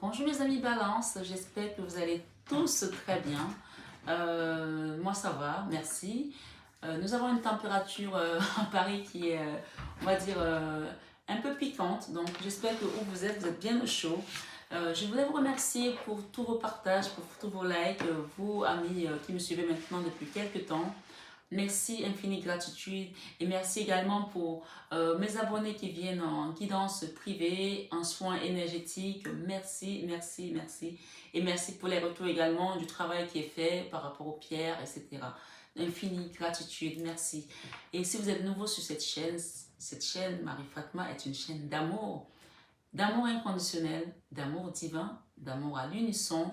Bonjour mes amis Balance, j'espère que vous allez tous très bien. Moi ça va, merci. Nous avons une température à Paris qui est, on va dire, un peu piquante. Donc j'espère que où vous êtes bien au chaud. Je voulais vous remercier pour tous vos partages, pour tous vos likes, vous amis qui me suivez maintenant depuis quelques temps. Merci, infinie gratitude et merci également pour mes abonnés qui viennent en guidance privée, en soins énergétiques. Merci, merci, merci. Et merci pour les retours également du travail qui est fait par rapport aux pierres, etc. Infinie gratitude, merci. Et si vous êtes nouveau sur cette chaîne, Marie Fatma est une chaîne d'amour inconditionnel, d'amour divin, d'amour à l'unisson,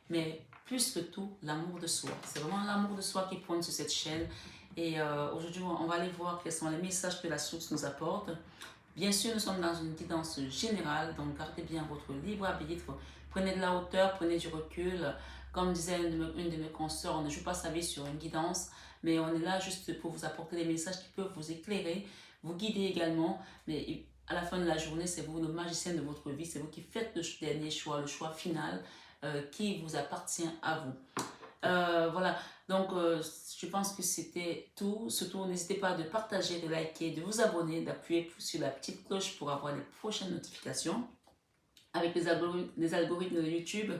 mais plus que tout, l'amour de soi. C'est vraiment l'amour de soi qui pointe sur cette chaîne. Et aujourd'hui, on va aller voir quels sont les messages que la source nous apporte. Bien sûr, nous sommes dans une guidance générale, donc gardez bien votre libre arbitre. Prenez de la hauteur, prenez du recul. Comme disait une de mes consoeurs, on ne joue pas sa vie sur une guidance, mais on est là juste pour vous apporter des messages qui peuvent vous éclairer, vous guider également. Mais à la fin de la journée, c'est vous le magicien de votre vie, c'est vous qui faites le dernier choix, le choix final qui vous appartient à vous. Voilà, donc je pense que c'était tout. Surtout, n'hésitez pas de partager, de liker, de vous abonner, d'appuyer sur la petite cloche pour avoir les prochaines notifications. Avec les algorithmes de YouTube,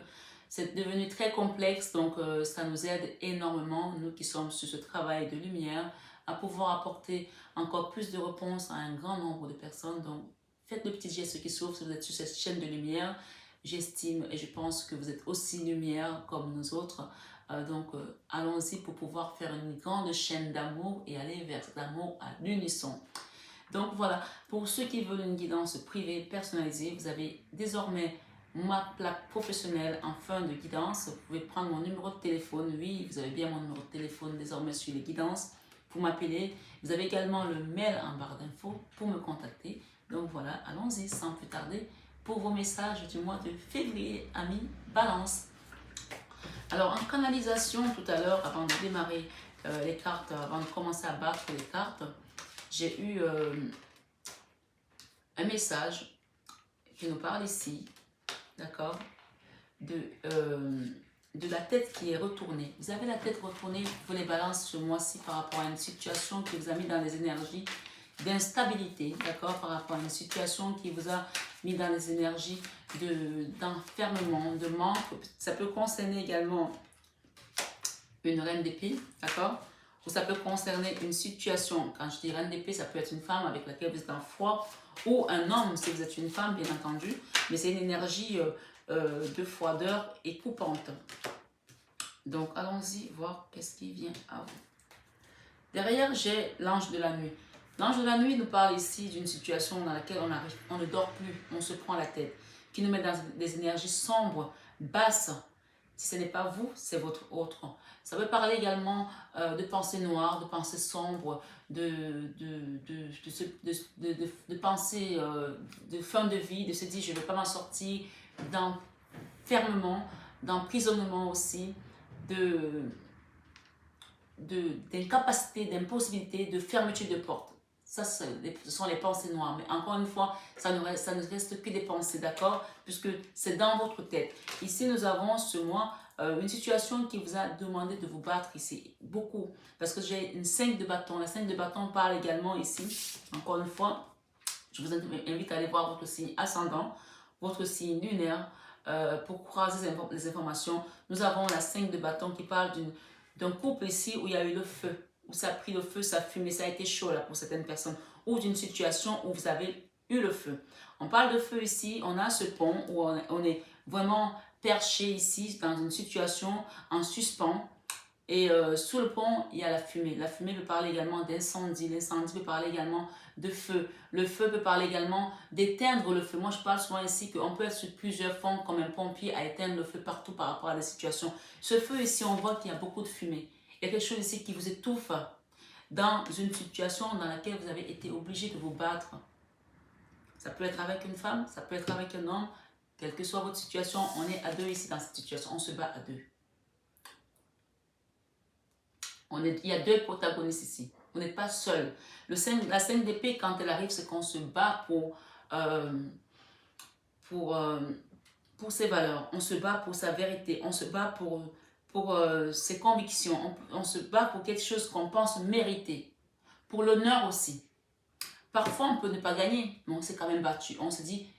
c'est devenu très complexe, donc ça nous aide énormément, nous qui sommes sur ce travail de lumière, à pouvoir apporter encore plus de réponses à un grand nombre de personnes. Donc, faites le petit geste qui s'ouvre si vous êtes sur cette chaîne de lumière. J'estime et je pense que vous êtes aussi lumière comme nous autres. Donc, allons-y pour pouvoir faire une grande chaîne d'amour et aller vers cet amour à l'unisson. Donc voilà, pour ceux qui veulent une guidance privée personnalisée, vous avez désormais ma plaque professionnelle en fin de guidance. Vous pouvez prendre mon numéro de téléphone. Oui, vous avez bien mon numéro de téléphone désormais sur les guidances pour m'appeler. Vous avez également le mail en barre d'infos pour me contacter. Donc voilà, allons-y sans plus tarder pour vos messages du mois de février, amis Balance. Alors en canalisation tout à l'heure, avant de démarrer les cartes, avant de commencer à battre les cartes, j'ai eu un message qui nous parle ici, d'accord, de la tête qui est retournée. Vous avez la tête retournée pour les balances ce mois-ci par rapport à une situation qui vous a mis dans les énergies d'instabilité, d'accord, par rapport à une situation qui vous a mis dans les énergies d'enfermement, de manque. Ça peut concerner également une reine d'épée, d'accord, ou ça peut concerner une situation. Quand je dis reine d'épée, ça peut être une femme avec laquelle vous êtes en froid, ou un homme si vous êtes une femme, bien entendu, mais c'est une énergie de froideur et coupante. Donc allons-y voir qu'est-ce qui vient à vous. Derrière, j'ai l'ange de la nuit. L'ange de la nuit nous parle ici d'une situation dans laquelle on ne dort plus, on se prend la tête, qui nous met dans des énergies sombres, basses. Si ce n'est pas vous, c'est votre autre. Ça peut parler également de pensées noires, de pensées sombres, de pensées de fin de vie, de se dire je ne vais pas m'en sortir, d'enfermement, d'emprisonnement aussi, d'incapacité, d'impossibilité, de fermeture de porte. Ça, ce sont les pensées noires. Mais encore une fois, ça ne reste que des pensées, d'accord? Puisque c'est dans votre tête. Ici, nous avons ce mois une situation qui vous a demandé de vous battre ici. Beaucoup. Parce que j'ai une 5 de bâton. La 5 de bâton parle également ici. Encore une fois, je vous invite à aller voir votre signe ascendant, votre signe lunaire, pour croiser les informations. Nous avons la 5 de bâton qui parle d'un couple ici où il y a eu le feu, où ça a pris le feu, ça a fumé, ça a été chaud là pour certaines personnes, ou d'une situation où vous avez eu le feu. On parle de feu ici, on a ce pont où on est vraiment perché ici dans une situation en suspens. Et sous le pont, il y a la fumée. La fumée peut parler également d'incendie. L'incendie peut parler également de feu. Le feu peut parler également d'éteindre le feu. Moi, je parle souvent ici qu'on peut être sur plusieurs fronts comme un pompier à éteindre le feu partout par rapport à la situation. Ce feu ici, on voit qu'il y a beaucoup de fumée. Il y a quelque chose ici qui vous étouffe dans une situation dans laquelle vous avez été obligé de vous battre. Ça peut être avec une femme, ça peut être avec un homme. Quelle que soit votre situation, on est à deux ici dans cette situation. On se bat à deux. Il y a deux protagonistes ici. Vous n'êtes pas seul. La scène d'épée, quand elle arrive, c'est qu'on se bat pour pour ses valeurs, on se bat pour sa vérité, on se bat pour ses convictions, on se bat pour quelque chose qu'on pense mériter, pour l'honneur aussi. Parfois, on peut ne pas gagner, mais on s'est quand même battu. On se dit,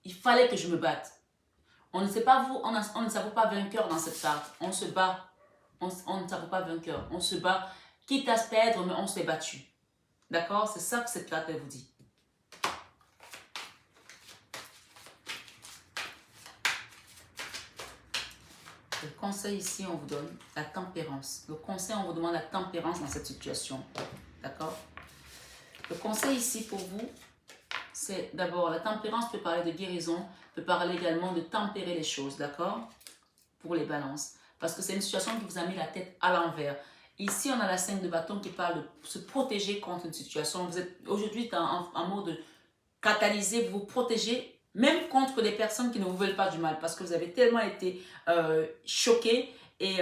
il fallait que je me batte. On ne sait pas on ne s'avoue pas vainqueur dans cette carte. On se bat, on ne s'avoue pas vainqueur. On se bat, quitte à se perdre, mais on s'est battu. D'accord? C'est ça que cette carte, elle vous dit. Le conseil ici, on vous donne la tempérance. Le conseil, on vous demande la tempérance dans cette situation. D'accord? Le conseil ici pour vous, c'est d'abord la tempérance peut parler de guérison, peut parler également de tempérer les choses, d'accord? Pour les balances. Parce que c'est une situation qui vous a mis la tête à l'envers. Ici, on a la 5 de bâton qui parle de se protéger contre une situation. Vous êtes aujourd'hui en mode de catalyser, vous protéger, même contre les personnes qui ne vous veulent pas du mal. Parce que vous avez tellement été choqué et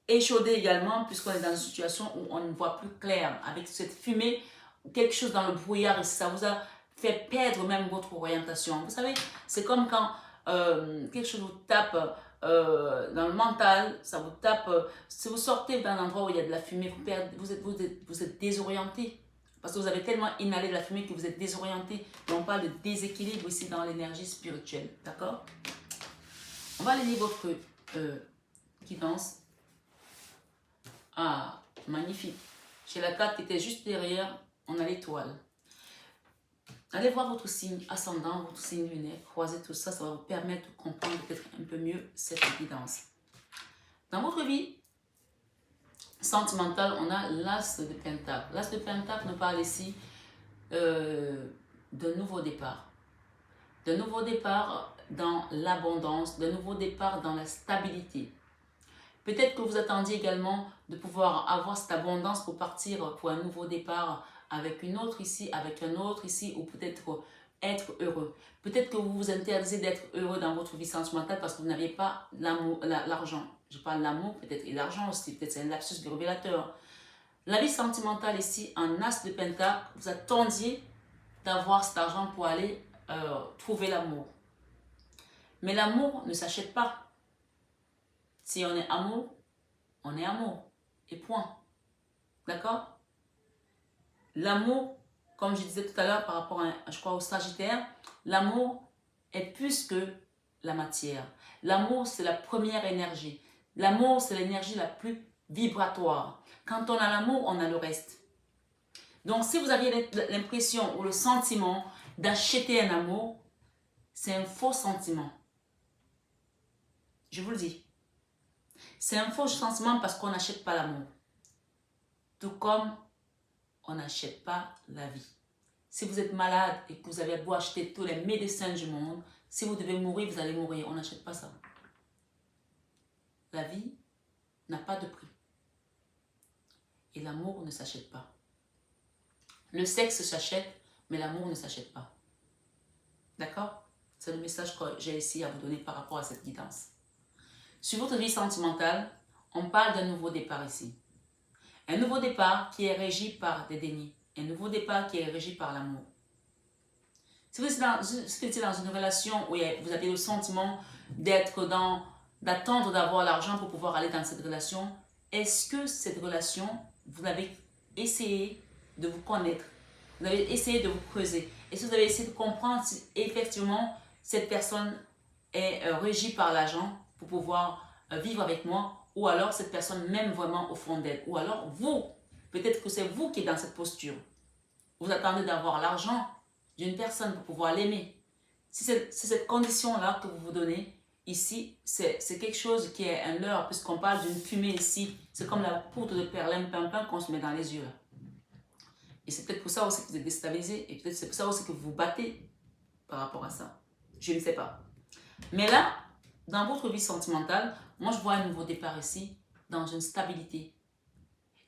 échaudé également, puisqu'on est dans une situation où on ne voit plus clair. Avec cette fumée, quelque chose dans le brouillard, et ça vous a fait perdre même votre orientation. Vous savez, c'est comme quand quelque chose vous tape dans le mental, ça vous tape. Si vous sortez d'un endroit où il y a de la fumée, vous êtes désorienté. Parce que vous avez tellement inhalé de la fumée que vous êtes désorienté. Et on parle de déséquilibre ici dans l'énergie spirituelle. D'accord? On va aller lire votre guidance. Ah, magnifique. Chez la carte qui était juste derrière, on a l'étoile. Allez voir votre signe ascendant, votre signe lunaire, croisez tout ça, ça va vous permettre de comprendre peut-être un peu mieux cette guidance. Dans votre vie sentimentale, on a l'as de pentacle. L'as de pentacle nous parle ici d'un nouveau départ. D'un nouveau départ dans l'abondance, d'un nouveau départ dans la stabilité. Peut-être que vous attendiez également de pouvoir avoir cette abondance pour partir pour un nouveau départ avec une autre ici, avec un autre ici, ou peut-être être heureux. Peut-être que vous vous interdisez d'être heureux dans votre vie sentimentale parce que vous n'avez pas l'argent. Je parle de l'amour peut-être et l'argent aussi, peut-être c'est un lapsus du révélateur. La vie sentimentale ici, en as de pentacle, vous attendiez d'avoir cet argent pour aller trouver l'amour. Mais l'amour ne s'achète pas. Si on est amour, on est amour. Et point. D'accord? L'amour, comme je disais tout à l'heure par rapport à, je crois, au Sagittaire, l'amour est plus que la matière. L'amour, c'est la première énergie. L'amour, c'est l'énergie la plus vibratoire. Quand on a l'amour, on a le reste. Donc, si vous aviez l'impression ou le sentiment d'acheter un amour, c'est un faux sentiment. Je vous le dis. C'est un faux sentiment parce qu'on n'achète pas l'amour. Tout comme on n'achète pas la vie. Si vous êtes malade et que vous avez beau acheter tous les médecins du monde, si vous devez mourir, vous allez mourir. On n'achète pas ça. La vie n'a pas de prix. Et l'amour ne s'achète pas. Le sexe s'achète, mais l'amour ne s'achète pas. D'accord? C'est le message que j'ai ici à vous donner par rapport à cette guidance. Sur votre vie sentimentale, on parle d'un nouveau départ ici. Un nouveau départ qui est régi par des dénis. Un nouveau départ qui est régi par l'amour. Si vous étiez dans une relation où vous avez le sentiment d'attendre d'avoir l'argent pour pouvoir aller dans cette relation, est-ce que cette relation, vous avez essayé de vous connaître? Vous avez essayé de vous creuser? Est-ce que vous avez essayé de comprendre si effectivement cette personne est régie par l'argent pour pouvoir vivre avec moi? Ou alors cette personne m'aime vraiment au fond d'elle? Ou alors vous, peut-être que c'est vous qui êtes dans cette posture. Vous attendez d'avoir l'argent d'une personne pour pouvoir l'aimer. Si c'est cette condition-là que vous vous donnez, ici, c'est quelque chose qui est un leurre, puisqu'on parle d'une fumée ici. C'est comme la poudre de perlimpinpin qu'on se met dans les yeux. Là. Et c'est peut-être pour ça aussi que vous êtes déstabilisé, et peut-être c'est pour ça aussi que vous vous battez par rapport à ça. Je ne sais pas. Mais là, dans votre vie sentimentale, moi je vois un nouveau départ ici, dans une stabilité.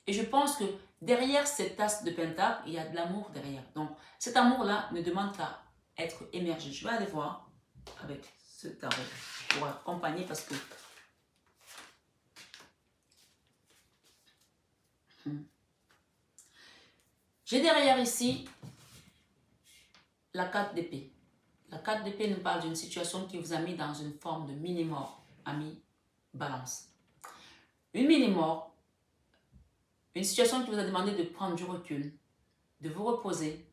Et je pense que derrière cette tasse de pentacle, il y a de l'amour derrière. Donc cet amour-là ne demande qu'à être émergé. Je vais aller voir avec ce tarot pour accompagner parce que... J'ai derrière ici la carte d'épée. La carte d'épée nous parle d'une situation qui vous a mis dans une forme de mini-mort, ami Balance. Une mini-mort, une situation qui vous a demandé de prendre du recul, de vous reposer.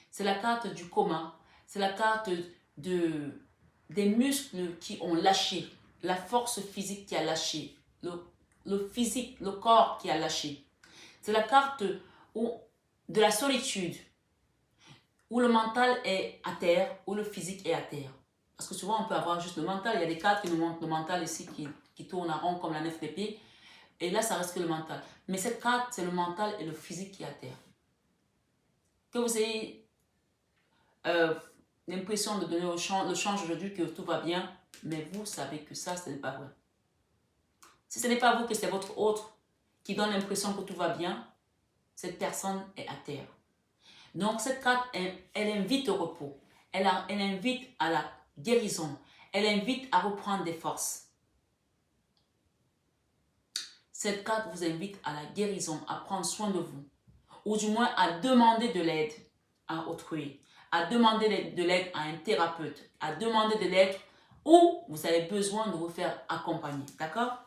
C'est la carte du coma, c'est la carte des muscles qui ont lâché, la force physique qui a lâché, le physique, le corps qui a lâché. C'est la carte de la solitude, où le mental est à terre, où le physique est à terre. Parce que souvent, on peut avoir juste le mental. Il y a des cartes qui nous montrent le mental ici qui tourne en rond comme la 9 d'épée. Et là, ça reste que le mental. Mais cette carte, c'est le mental et le physique qui est à terre. Que vous ayez l'impression de donner le change aujourd'hui, que tout va bien, mais vous savez que ça, ce n'est pas vrai. Si ce n'est pas vous, que c'est votre autre qui donne l'impression que tout va bien, cette personne est à terre. Donc, cette carte, elle invite au repos. Elle invite à la guérison. Elle invite à reprendre des forces. Cette carte vous invite à la guérison, à prendre soin de vous. Ou du moins à demander de l'aide à autrui. À demander de l'aide à un thérapeute. À demander de l'aide où vous avez besoin de vous faire accompagner. D'accord?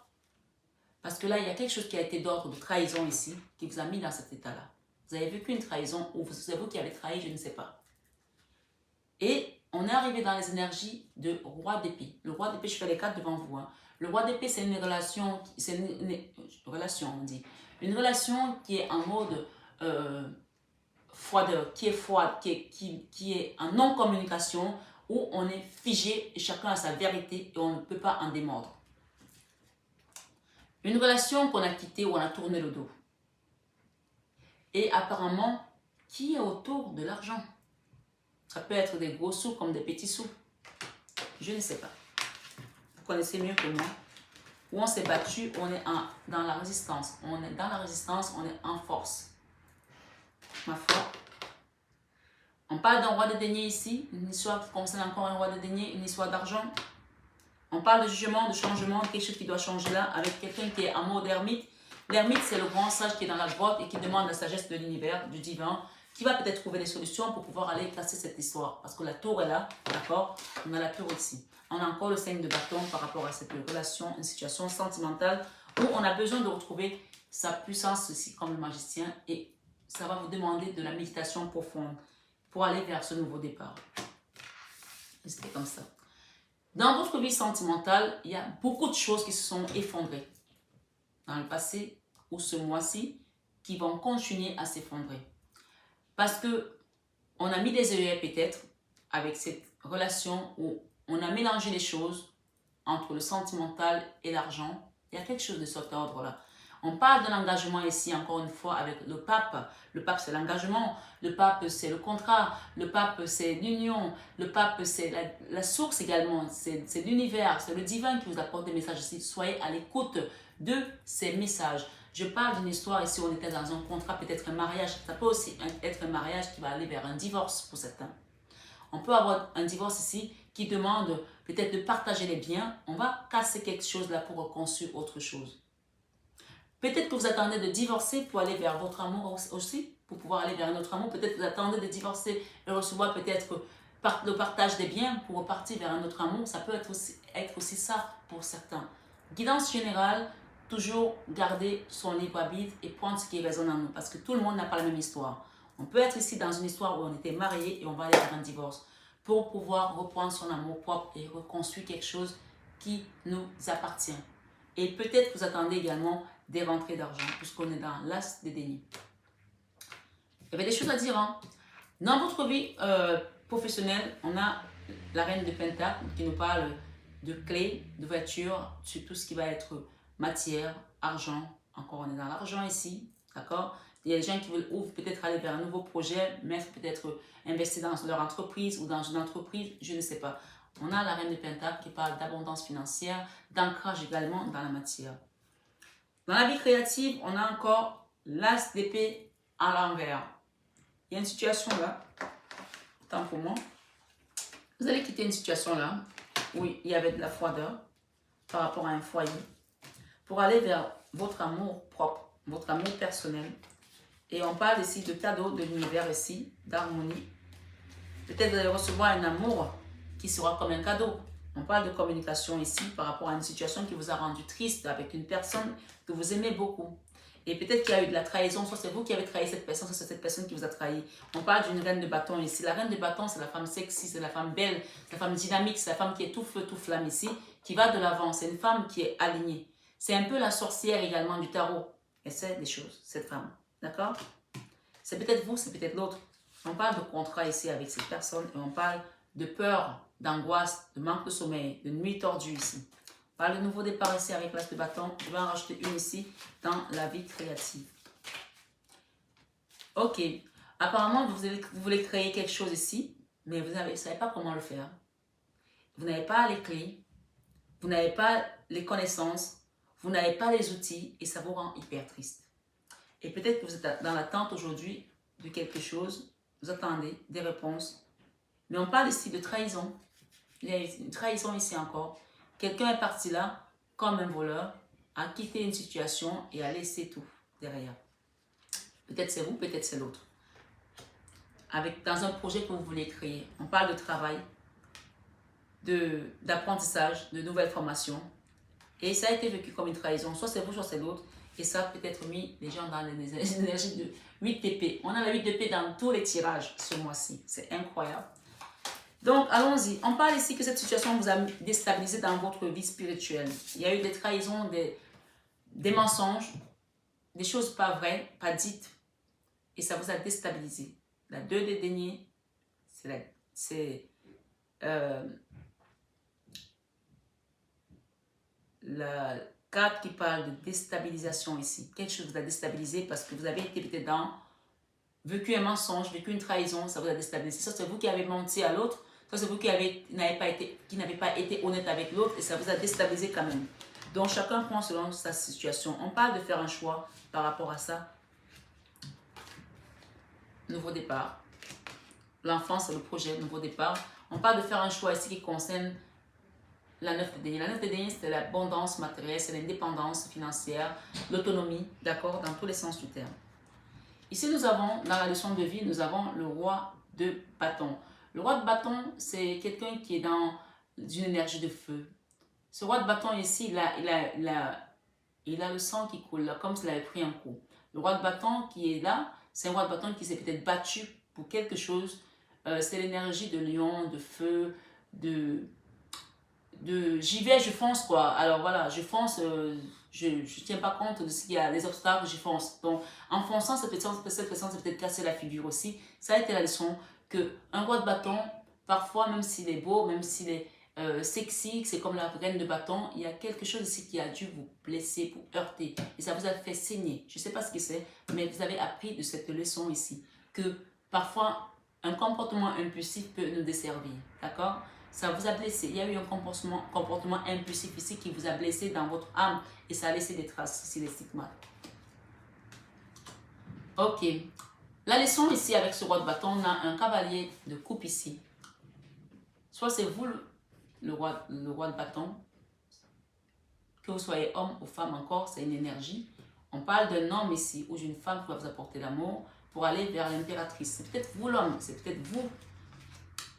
Parce que là, il y a quelque chose qui a été d'ordre de trahison ici, qui vous a mis dans cet état-là. Vous avez vécu une trahison ou c'est vous qui avez trahi, je ne sais pas. Et on est arrivé dans les énergies de roi d'épée. Le roi d'épée, je fais les cartes devant vous. Hein. Le roi d'épée, c'est une relation, on dit. Une relation qui est en mode froideur, qui est froide, qui est en non-communication, où on est figé et chacun a sa vérité et on ne peut pas en démordre. Une relation qu'on a quittée où on a tourné le dos. Et apparemment, qui est autour de l'argent? Ça peut être des gros sous comme des petits sous. Je ne sais pas. Vous connaissez mieux que moi. Où on s'est battu, on est dans la résistance. On est dans la résistance, on est en force. Ma foi. On parle d'un roi de denier ici. Une histoire qui concerne encore un roi de denier, une histoire d'argent. On parle de jugement, de changement, quelque chose qui doit changer là, avec quelqu'un qui est en mode ermite. L'ermite, c'est le grand sage qui est dans la grotte et qui demande la sagesse de l'univers, du divin, qui va peut-être trouver des solutions pour pouvoir aller casser cette histoire. Parce que la tour est là, d'accord? On a la tour ici. On a encore le 5 de bâton par rapport à cette relation, une situation sentimentale où on a besoin de retrouver sa puissance ici comme le magicien et ça va vous demander de la méditation profonde pour aller vers ce nouveau départ. C'était comme ça. Dans votre vie sentimentale, il y a beaucoup de choses qui se sont effondrées dans le passé ou ce mois-ci qui vont continuer à s'effondrer. Parce que on a mis des œillets peut-être avec cette relation où on a mélangé les choses entre le sentimental et l'argent. Il y a quelque chose de cet ordre-là. On parle de l'engagement ici, encore une fois, avec le pape. Le pape, c'est l'engagement. Le pape, c'est le contrat. Le pape, c'est l'union. Le pape, c'est la source également. C'est l'univers, c'est le divin qui vous apporte des messages ici. Soyez à l'écoute de ces messages. Je parle d'une histoire ici, on était dans un contrat, peut-être un mariage. Ça peut aussi être un mariage qui va aller vers un divorce pour certains. On peut avoir un divorce ici qui demande peut-être de partager les biens. On va casser quelque chose là pour reconstruire autre chose. Peut-être que vous attendez de divorcer pour aller vers votre amour aussi, pour pouvoir aller vers un autre amour. Peut-être que vous attendez de divorcer et recevoir peut-être le partage des biens pour repartir vers un autre amour. Ça peut être aussi ça pour certains. Guidance générale, toujours garder son libre arbitre et prendre ce qui résonne en nous. Parce que tout le monde n'a pas la même histoire. On peut être ici dans une histoire où on était marié et on va aller vers un divorce pour pouvoir reprendre son amour propre et reconstruire quelque chose qui nous appartient. Et peut-être que vous attendez également des rentrées d'argent puisqu'on est dans l'as des deniers. Il y avait des choses à dire. Hein. Dans votre vie professionnelle, on a la reine de Pentacle qui nous parle de clés, de voitures, sur tout ce qui va être matière, argent. Encore, on est dans l'argent ici, d'accord? Il y a des gens qui veulent peut-être aller vers un nouveau projet, mettre peut-être investir dans leur entreprise ou dans une entreprise, je ne sais pas. On a la reine de Pentacle qui parle d'abondance financière, d'ancrage également dans la matière. Dans la vie créative, on a encore l'as d'épée à l'envers. Il y a une situation là, tant pour moi. Vous allez quitter une situation là, où il y avait de la froideur par rapport à un foyer, pour aller vers votre amour propre, votre amour personnel. Et on parle ici de cadeaux de l'univers ici, d'harmonie. Peut-être vous allez recevoir un amour qui sera comme un cadeau. On parle de communication ici par rapport à une situation qui vous a rendu triste avec une personne que vous aimez beaucoup. Et peut-être qu'il y a eu de la trahison, soit c'est vous qui avez trahi cette personne, soit c'est cette personne qui vous a trahi. On parle d'une reine de bâton ici. La reine de bâton, c'est la femme sexy, c'est la femme belle, c'est la femme dynamique, c'est la femme qui est tout feu, tout flamme ici, qui va de l'avant. C'est une femme qui est alignée. C'est un peu la sorcière également du tarot. Elle sait des choses, cette femme. D'accord? C'est peut-être vous, c'est peut-être l'autre. On parle de contrat ici avec cette personne et on parle de peur, d'angoisse, de manque de sommeil, de nuit tordue ici. On parle de nouveau départ ici avec l'as de bâton. Je vais en rajouter une ici dans la vie créative. Ok. Apparemment, vous voulez créer quelque chose ici, mais vous ne savez pas comment le faire. Vous n'avez pas les clés, vous n'avez pas les connaissances, vous n'avez pas les outils et ça vous rend hyper triste. Et peut-être que vous êtes dans l'attente aujourd'hui de quelque chose, vous attendez des réponses. Mais on parle ici de trahison. Il y a une trahison ici encore. Quelqu'un est parti là comme un voleur, a quitté une situation et a laissé tout derrière. Peut-être c'est vous, peut-être c'est l'autre. Dans un projet que vous voulez créer, on parle de travail, d'apprentissage, de nouvelles formations. Et ça a été vécu comme une trahison. Soit c'est vous, soit c'est l'autre. Et ça a peut-être mis les gens dans les énergies de 8 TP. On a la 8 TP dans tous les tirages ce mois-ci. C'est incroyable. Donc, allons-y. On parle ici que cette situation vous a déstabilisé dans votre vie spirituelle. Il y a eu des trahisons, des mensonges, des choses pas vraies, pas dites. Et ça vous a déstabilisé. La 2 des deniers, c'est la carte qui parle de déstabilisation ici. Quelque chose vous a déstabilisé parce que vous avez été peut-être vécu un mensonge, vécu une trahison, ça vous a déstabilisé. Ça, c'est vous qui avez menti à l'autre. Ça, c'est vous qui n'avez pas été honnête avec l'autre et ça vous a déstabilisé quand même. Donc, chacun prend selon sa situation. On parle de faire un choix par rapport à ça. Nouveau départ. L'enfance, c'est le projet, nouveau départ. On parle de faire un choix ici qui concerne la 9 de denier. La 9 de denier, c'est l'abondance matérielle, c'est l'indépendance financière, l'autonomie, d'accord, dans tous les sens du terme. Ici, nous avons, dans la leçon de vie, nous avons le roi de bâton. Le roi de bâton, c'est quelqu'un qui est dans une énergie de feu. Ce roi de bâton ici, il a le sang qui coule, là, comme s'il avait pris un coup. Le roi de bâton qui est là, c'est un roi de bâton qui s'est peut-être battu pour quelque chose. C'est l'énergie de lion, de feu, j'y vais, je fonce quoi. Alors voilà, je fonce, je ne tiens pas compte de ce qu'il y a, les obstacles, je fonce. Donc en fonçant, cette personne c'est peut-être casser la figure aussi. Ça a été la leçon qu'un roi de bâton, parfois même s'il est beau, même s'il est sexy, c'est comme la reine de bâton, il y a quelque chose ici qui a dû vous blesser, vous heurter. Et ça vous a fait saigner. Je ne sais pas ce que c'est, mais vous avez appris de cette leçon ici. Que parfois, un comportement impulsif peut nous desservir. D'accord? Ça vous a blessé. Il y a eu un comportement impulsif ici qui vous a blessé dans votre âme et ça a laissé des traces ici, les stigmates. Ok. La leçon ici avec ce roi de bâton, on a un cavalier de coupe ici. Soit c'est vous le roi de bâton, que vous soyez homme ou femme encore, c'est une énergie. On parle d'un homme ici ou d'une femme qui va vous apporter l'amour pour aller vers l'impératrice. C'est peut-être vous l'homme, c'est peut-être vous.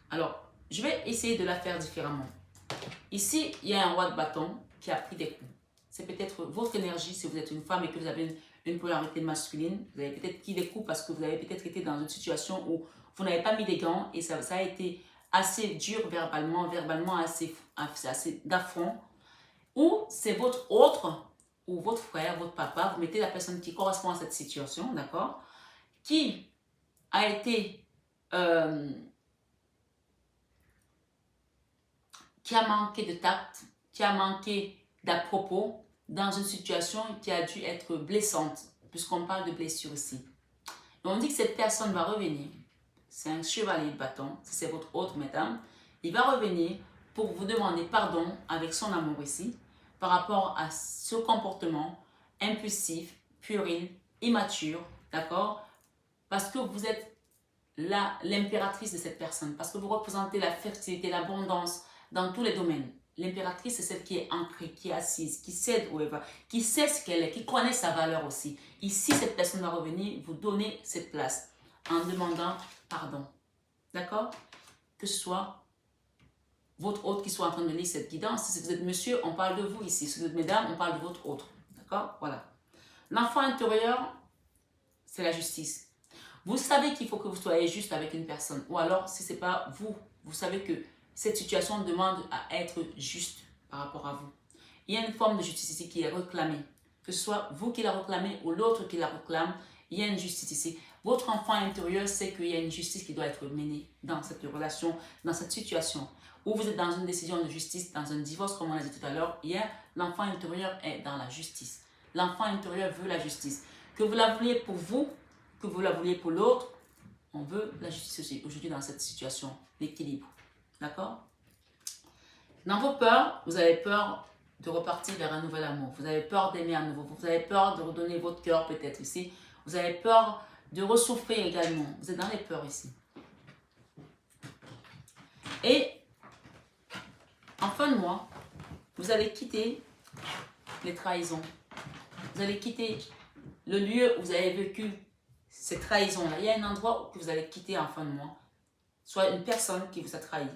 Alors, je vais essayer de la faire différemment. Ici, il y a un roi de bâton qui a pris des coups. C'est peut-être votre énergie si vous êtes une femme et que vous avez une polarité masculine. Vous avez peut-être pris des coups parce que vous avez peut-être été dans une situation où vous n'avez pas mis des gants et ça a été assez dur verbalement assez d'affront. Ou c'est votre autre, ou votre frère, votre papa, vous mettez la personne qui correspond à cette situation, d'accord, qui a été... qui a manqué de tact, qui a manqué d'à-propos dans une situation qui a dû être blessante, puisqu'on parle de blessure ici. Et on dit que cette personne va revenir, c'est un chevalier de bâton, c'est votre autre mesdames, il va revenir pour vous demander pardon avec son amour ici, par rapport à ce comportement impulsif, puéril, immature, d'accord? Parce que vous êtes l'impératrice de cette personne, parce que vous représentez la fertilité, l'abondance, dans tous les domaines. L'impératrice, c'est celle qui est ancrée, qui est assise, qui sait où elle va, qui sait ce qu'elle est, qui connaît sa valeur aussi. Ici, cette personne va revenir vous donner cette place en demandant pardon. D'accord? que ce soit votre hôte qui soit en train de lire cette guidance. Si vous êtes monsieur, on parle de vous ici. Si vous êtes mesdames, on parle de votre autre. D'accord? Voilà. L'enfant intérieur, c'est la justice. Vous savez qu'il faut que vous soyez juste avec une personne. Ou alors, si ce n'est pas vous, vous savez que cette situation demande à être juste par rapport à vous. Il y a une forme de justice ici qui est réclamée. Que ce soit vous qui la réclamez ou l'autre qui la réclame, il y a une justice ici. Votre enfant intérieur sait qu'il y a une justice qui doit être menée dans cette relation, dans cette situation. Ou vous êtes dans une décision de justice, dans un divorce, comme on l'a dit tout à l'heure, l'enfant intérieur est dans la justice. L'enfant intérieur veut la justice. Que vous la vouliez pour vous, que vous la vouliez pour l'autre, on veut la justice aussi aujourd'hui dans cette situation, l'équilibre. D'accord? Dans vos peurs, vous avez peur de repartir vers un nouvel amour. Vous avez peur d'aimer à nouveau. Vous avez peur de redonner votre cœur peut-être ici. Vous avez peur de ressouffrir également. Vous êtes dans les peurs ici. Et en fin de mois, vous allez quitter les trahisons. Vous allez quitter le lieu où vous avez vécu ces trahisons-là. Il y a un endroit que vous allez quitter en fin de mois. Soit une personne qui vous a trahi,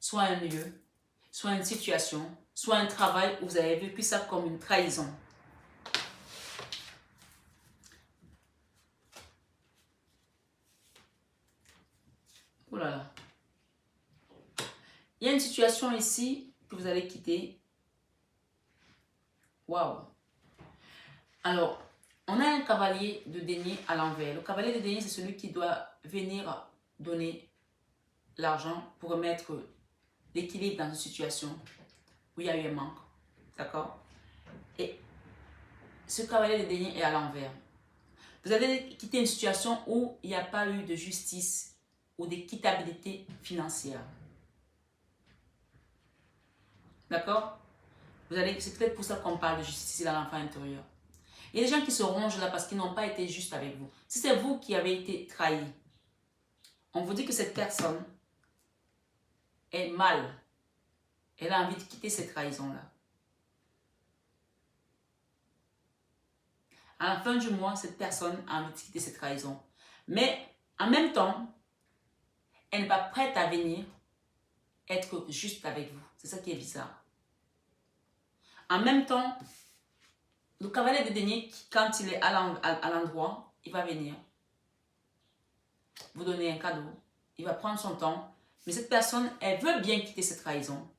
soit un lieu, soit une situation, soit un travail où vous avez vécu ça comme une trahison. Oh là là. Il y a une situation ici que vous allez quitter. Waouh. Alors, on a un cavalier de denier à l'envers. Le cavalier de denier, c'est celui qui doit venir donner l'argent pour remettre l'équilibre dans une situation où il y a eu un manque. D'accord? Et ce cavalier de denier est à l'envers. Vous allez quitter une situation où il n'y a pas eu de justice ou d'équitabilité financière. D'accord? C'est peut-être pour ça qu'on parle de justice ici dans l'enfant intérieur. Il y a des gens qui se rongent là parce qu'ils n'ont pas été justes avec vous. Si c'est vous qui avez été trahi, on vous dit que cette personne est mal. Elle a envie de quitter cette trahison-là. À la fin du mois, cette personne a envie de quitter cette trahison. Mais en même temps, elle n'est pas prête à venir être juste avec vous. C'est ça qui est bizarre. En même temps, le cavalier de denier, quand il est à l'endroit, il va venir vous donner un cadeau. Il va prendre son temps. Mais cette personne, elle veut bien quitter cette trahison.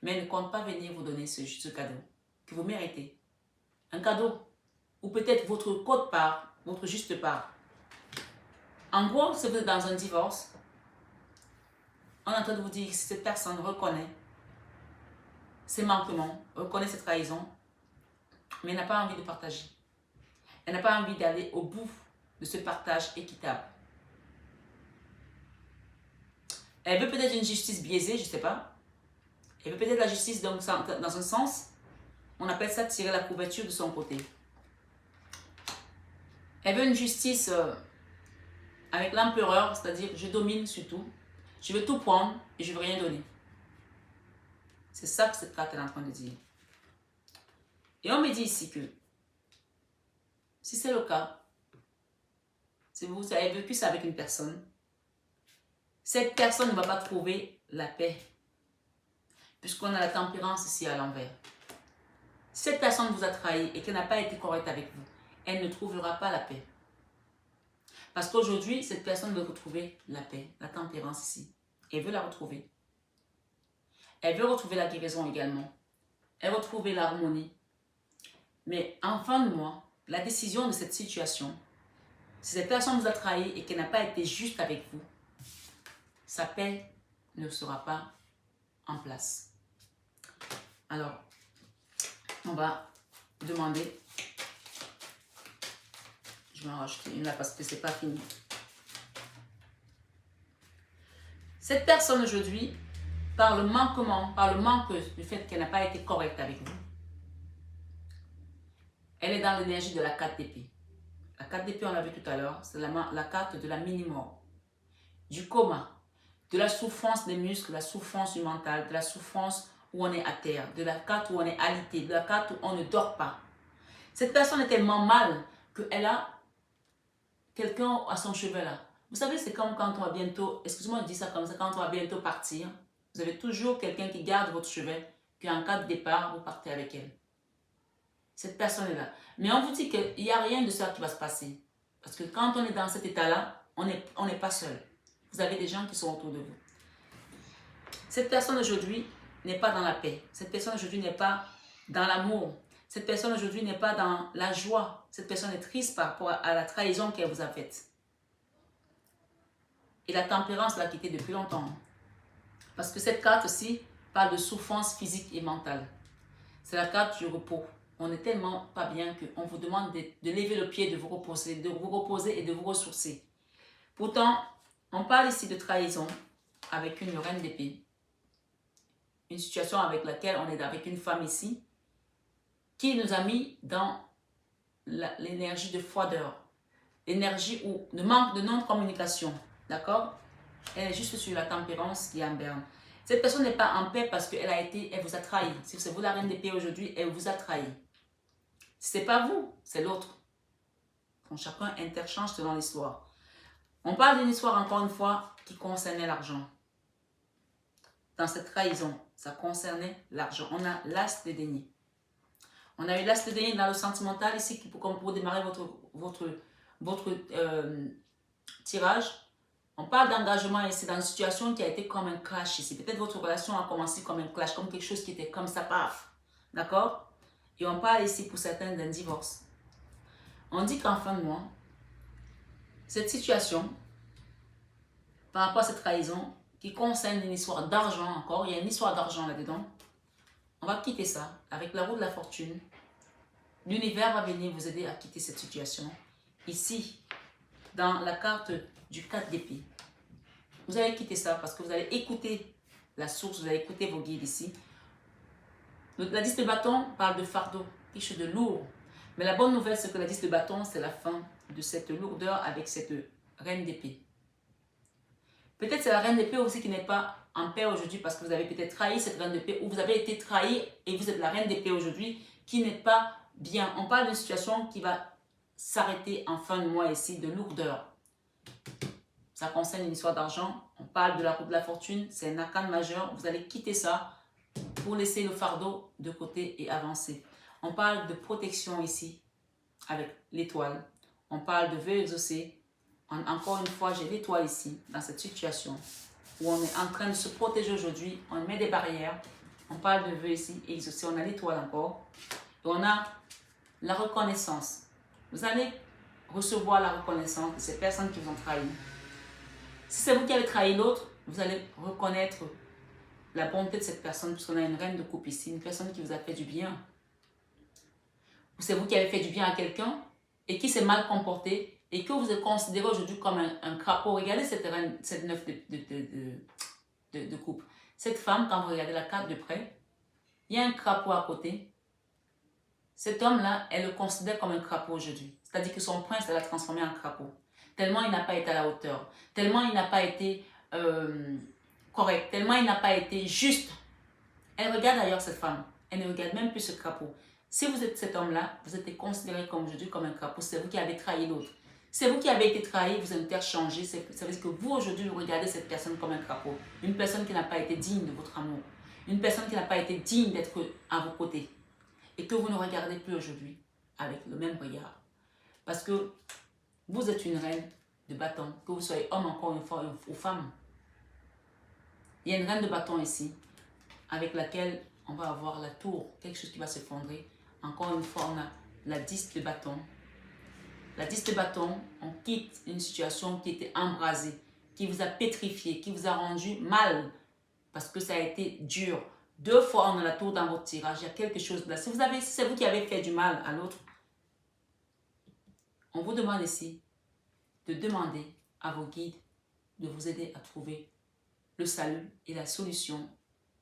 Mais elle ne compte pas venir vous donner ce cadeau que vous méritez. Un cadeau. Ou peut-être votre quote-part, votre juste part. En gros, si vous êtes dans un divorce, on est en train de vous dire que cette personne reconnaît ses manquements, reconnaît ses trahisons, mais elle n'a pas envie de partager. Elle n'a pas envie d'aller au bout de ce partage équitable. Elle veut peut-être une justice biaisée, je ne sais pas. Elle veut peut-être la justice dans un sens, on appelle ça tirer la couverture de son côté. Elle veut une justice avec l'empereur, c'est-à-dire je domine sur tout, je veux tout prendre et je ne veux rien donner. C'est ça que cette carte est en train de dire. Et on me dit ici que si c'est le cas, si vous avez vécu ça avec une personne, cette personne ne va pas trouver la paix. Puisqu'on a la tempérance ici à l'envers. Si cette personne vous a trahi et qu'elle n'a pas été correcte avec vous, elle ne trouvera pas la paix. Parce qu'aujourd'hui, cette personne veut retrouver la paix, la tempérance ici. Elle veut la retrouver. Elle veut retrouver la guérison également. Elle veut retrouver l'harmonie. Mais en fin de mois, la décision de cette situation, si cette personne vous a trahi et qu'elle n'a pas été juste avec vous, sa paix ne sera pas en place. Alors, on va demander, je vais en rajouter une là parce que c'est pas fini. Cette personne aujourd'hui, par le manquement, par le manque du fait qu'elle n'a pas été correcte avec vous, elle est dans l'énergie de la 4 d'épée. La 4 d'épée, on l'a vu tout à l'heure, c'est la carte de la mini-mort, du coma, de la souffrance des muscles, de la souffrance du mental, de la souffrance où on est à terre, de la carte où on est alité, de la carte où on ne dort pas. Cette personne est tellement mal qu'elle a quelqu'un à son chevet là. Vous savez, c'est comme quand on va bientôt, excusez-moi de dire ça comme ça, quand on va bientôt partir, vous avez toujours quelqu'un qui garde votre chevet, puis en cas de départ, vous partez avec elle. Cette personne est là. Mais on vous dit qu'il n'y a rien de ça qui va se passer. Parce que quand on est dans cet état-là, on n'est pas seul. Vous avez des gens qui sont autour de vous. Cette personne aujourd'hui n'est pas dans la paix. Cette personne aujourd'hui n'est pas dans l'amour. Cette personne aujourd'hui n'est pas dans la joie. Cette personne est triste par rapport à la trahison qu'elle vous a faite. Et la tempérance l'a quittée depuis longtemps. Parce que cette carte-ci parle de souffrance physique et mentale. C'est la carte du repos. On n'est tellement pas bien qu'on vous demande de lever le pied, de vous reposer et de vous ressourcer. Pourtant, on parle ici de trahison avec une reine d'épée. Une situation avec laquelle on est avec une femme ici qui nous a mis dans l'énergie de froideur, l'énergie de manque de non-communication. D'accord? Elle est juste sur la tempérance qui est en berne. Cette personne n'est pas en paix parce qu'elle vous a trahi. Si c'est vous la reine d'épée aujourd'hui, elle vous a trahi. Si ce n'est pas vous, c'est l'autre. Chacun interchange selon l'histoire. On parle d'une histoire, encore une fois, qui concernait l'argent. Dans cette trahison, ça concernait l'argent. On a l'as de deniers. On a eu l'as de deniers dans le sentimental ici, pour démarrer votre tirage. On parle d'engagement ici dans une situation qui a été comme un clash ici. Peut-être votre relation a commencé comme un clash, comme quelque chose qui était comme ça, paf. D'accord? Et on parle ici pour certains d'un divorce. On dit qu'en fin de mois, cette situation, par rapport à cette trahison, qui concerne une histoire d'argent encore, il y a une histoire d'argent là-dedans, on va quitter ça avec la roue de la fortune. L'univers va venir vous aider à quitter cette situation. Ici, dans la carte du 4 d'épée, vous allez quitter ça parce que vous allez écouter la source, vous allez écouter vos guides ici. La 10 de bâton parle de fardeau, quelque chose de lourd. Mais la bonne nouvelle, c'est que la 10 de bâton, c'est la fin de cette lourdeur avec cette reine d'épée. Peut-être c'est la reine d'épée aussi qui n'est pas en paix aujourd'hui parce que vous avez peut-être trahi cette reine d'épée ou vous avez été trahi et vous êtes la reine d'épée aujourd'hui qui n'est pas bien. On parle d'une situation qui va s'arrêter en fin de mois ici, de lourdeur. Ça concerne une histoire d'argent. On parle de la roue de la fortune, c'est un arcane majeur. Vous allez quitter ça pour laisser le fardeau de côté et avancer. On parle de protection ici avec l'étoile. On parle de vœux exaucés. Encore une fois, j'ai l'étoile ici, dans cette situation où on est en train de se protéger aujourd'hui. On met des barrières. On parle de vœux ici, exaucés. On a l'étoile encore. Et on a la reconnaissance. Vous allez recevoir la reconnaissance de ces personnes qui vous ont trahi. Si c'est vous qui avez trahi l'autre, vous allez reconnaître la bonté de cette personne, puisqu'on a une reine de coupe ici, une personne qui vous a fait du bien. Ou c'est vous qui avez fait du bien à quelqu'un et qui s'est mal comporté et que vous êtes considéré aujourd'hui comme un crapaud. Regardez cette reine, cette neuf de coupe. Cette femme, quand vous regardez la carte de près, il y a un crapaud à côté. Cet homme-là, elle le considère comme un crapaud aujourd'hui. C'est-à-dire que son prince, elle l'a transformé en crapaud. Tellement il n'a pas été à la hauteur. Tellement il n'a pas été correct. Tellement il n'a pas été juste. Elle regarde d'ailleurs cette femme. Elle ne regarde même plus ce crapaud. Si vous êtes cet homme-là, vous êtes considéré comme aujourd'hui comme un crapaud. C'est vous qui avez trahi l'autre. C'est vous qui avez été trahi, vous interchangez. Ça veut dire que vous aujourd'hui, vous regardez cette personne comme un crapaud. Une personne qui n'a pas été digne de votre amour. Une personne qui n'a pas été digne d'être à vos côtés. Et que vous ne regardez plus aujourd'hui avec le même regard. Parce que vous êtes une reine de bâton. Que vous soyez homme encore une fois ou femme. Il y a une reine de bâton ici avec laquelle on va avoir la tour. Quelque chose qui va s'effondrer. Encore une fois, on a la 10 de bâton. La 10 de bâton, on quitte une situation qui était embrasée, qui vous a pétrifié, qui vous a rendu mal, parce que ça a été dur. 2 fois, on a la tour dans votre tirage, il y a quelque chose là. Si c'est vous qui avez fait du mal à l'autre, on vous demande ici de demander à vos guides de vous aider à trouver le salut et la solution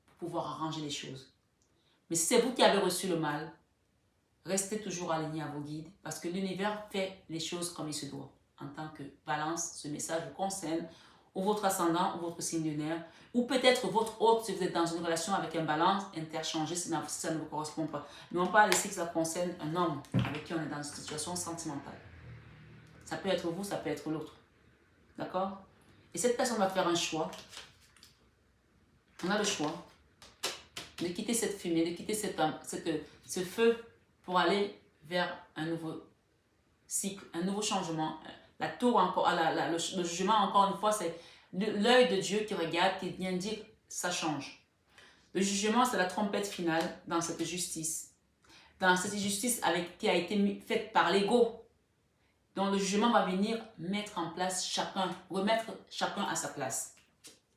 pour pouvoir arranger les choses. Mais si c'est vous qui avez reçu le mal, restez toujours aligné à vos guides parce que l'univers fait les choses comme il se doit. En tant que balance, ce message vous concerne ou votre ascendant ou votre signe lunaire ou peut-être votre hôte si vous êtes dans une relation avec un balance, interchangez si ça ne vous correspond pas. Mais on parle ici que ça concerne un homme avec qui on est dans une situation sentimentale. Ça peut être vous, ça peut être l'autre. D'accord? Et cette personne va faire un choix. On a le choix de quitter cette fumée, de quitter ce feu pour aller vers un nouveau cycle, un nouveau changement. La tour, encore, le jugement, encore une fois, c'est l'œil de Dieu qui regarde, qui vient dire ça change. Le jugement, c'est la trompette finale dans cette justice. Dans cette justice qui a été faite par l'ego. Donc le jugement va venir mettre en place chacun, remettre chacun à sa place.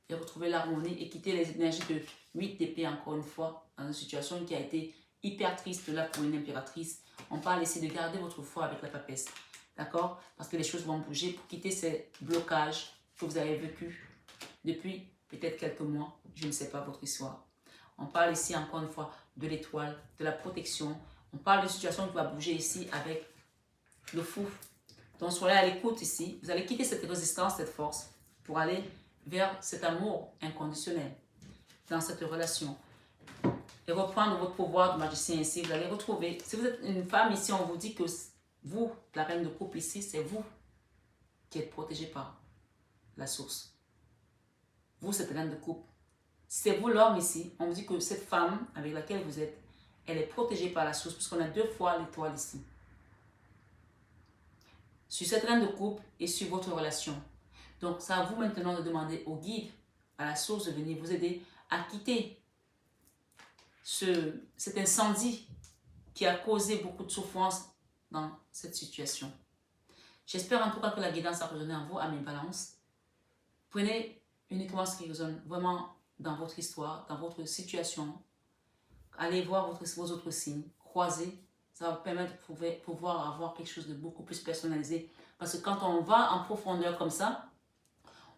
Et retrouver l'harmonie et quitter les énergies de 8 d'épée, encore une fois, dans une situation qui a été hyper triste là pour une impératrice. On parle ici de garder votre foi avec la papesse. D'accord? Parce que les choses vont bouger pour quitter ces blocages que vous avez vécus depuis peut-être quelques mois. Je ne sais pas votre histoire. On parle ici encore une fois de l'étoile, de la protection. On parle de situation qui va bouger ici avec le fou. Donc soyez à l'écoute ici. Vous allez quitter cette résistance, cette force pour aller vers cet amour inconditionnel dans cette relation. Et reprendre votre pouvoir de magicien ici. Vous allez retrouver, si vous êtes une femme ici, on vous dit que vous, la reine de couple ici, c'est vous qui êtes protégée par la source. Vous, cette reine de couple. Si c'est vous l'homme ici, on vous dit que cette femme avec laquelle vous êtes, elle est protégée par la source, puisqu'on a 2 fois l'étoile ici. Sur cette reine de couple et sur votre relation. Donc, c'est à vous maintenant de demander au guide, à la source, de venir vous aider à quitter cet incendie qui a causé beaucoup de souffrance dans cette situation. J'espère en tout cas que la guidance a résonné en vous, à mes balances. Prenez uniquement ce qui résonne vraiment dans votre histoire, dans votre situation. Allez voir vos autres signes, croisez. Ça va vous permettre de pouvoir avoir quelque chose de beaucoup plus personnalisé. Parce que quand on va en profondeur comme ça,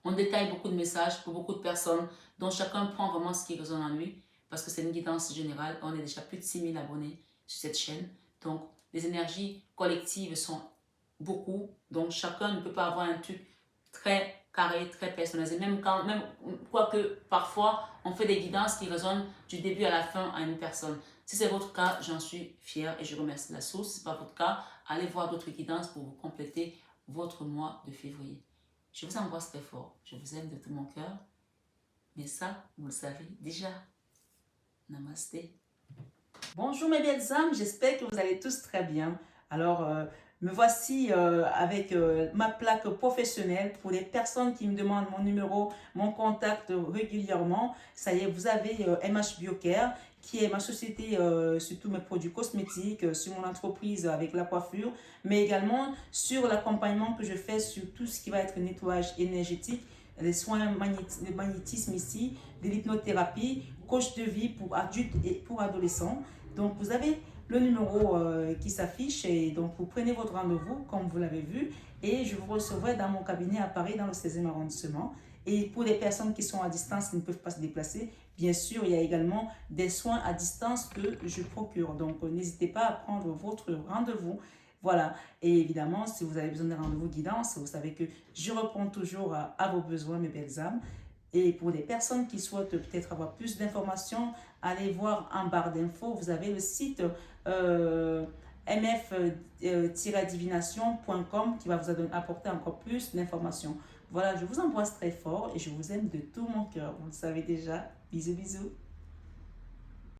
on détaille beaucoup de messages pour beaucoup de personnes, dont chacun prend vraiment ce qui résonne en lui. Parce que c'est une guidance générale. On est déjà plus de 6000 abonnés sur cette chaîne. Donc, les énergies collectives sont beaucoup. Donc, chacun ne peut pas avoir un truc très carré, très personnalisé. Quoique, parfois, on fait des guidances qui résonnent du début à la fin à une personne. Si c'est votre cas, j'en suis fière et je remercie la source. Si ce n'est pas votre cas, allez voir d'autres guidances pour vous compléter votre mois de février. Je vous embrasse très fort. Je vous aime de tout mon cœur. Mais ça, vous le savez déjà. Namasté. Bonjour mes belles âmes, j'espère que vous allez tous très bien. Alors, me voici avec ma plaque professionnelle pour les personnes qui me demandent mon numéro, mon contact régulièrement. Ça y est, vous avez MH Biocare, qui est ma société sur tous mes produits cosmétiques, sur mon entreprise avec la coiffure, mais également sur l'accompagnement que je fais sur tout ce qui va être nettoyage énergétique, les soins de magnétisme ici, de l'hypnothérapie, coach de vie pour adultes et pour adolescents. Donc, vous avez le numéro qui s'affiche et donc vous prenez votre rendez-vous comme vous l'avez vu et je vous recevrai dans mon cabinet à Paris dans le 16e arrondissement. Et pour les personnes qui sont à distance, qui ne peuvent pas se déplacer, bien sûr, il y a également des soins à distance que je procure. Donc, n'hésitez pas à prendre votre rendez-vous. Voilà, et évidemment, si vous avez besoin d'un rendez-vous guidance, vous savez que je réponds toujours à vos besoins, mes belles âmes. Et pour les personnes qui souhaitent peut-être avoir plus d'informations, allez voir en barre d'infos, vous avez le site mf-divination.com qui va vous apporter encore plus d'informations. Voilà, je vous embrasse très fort et je vous aime de tout mon cœur. Vous le savez déjà. Bisous, bisous.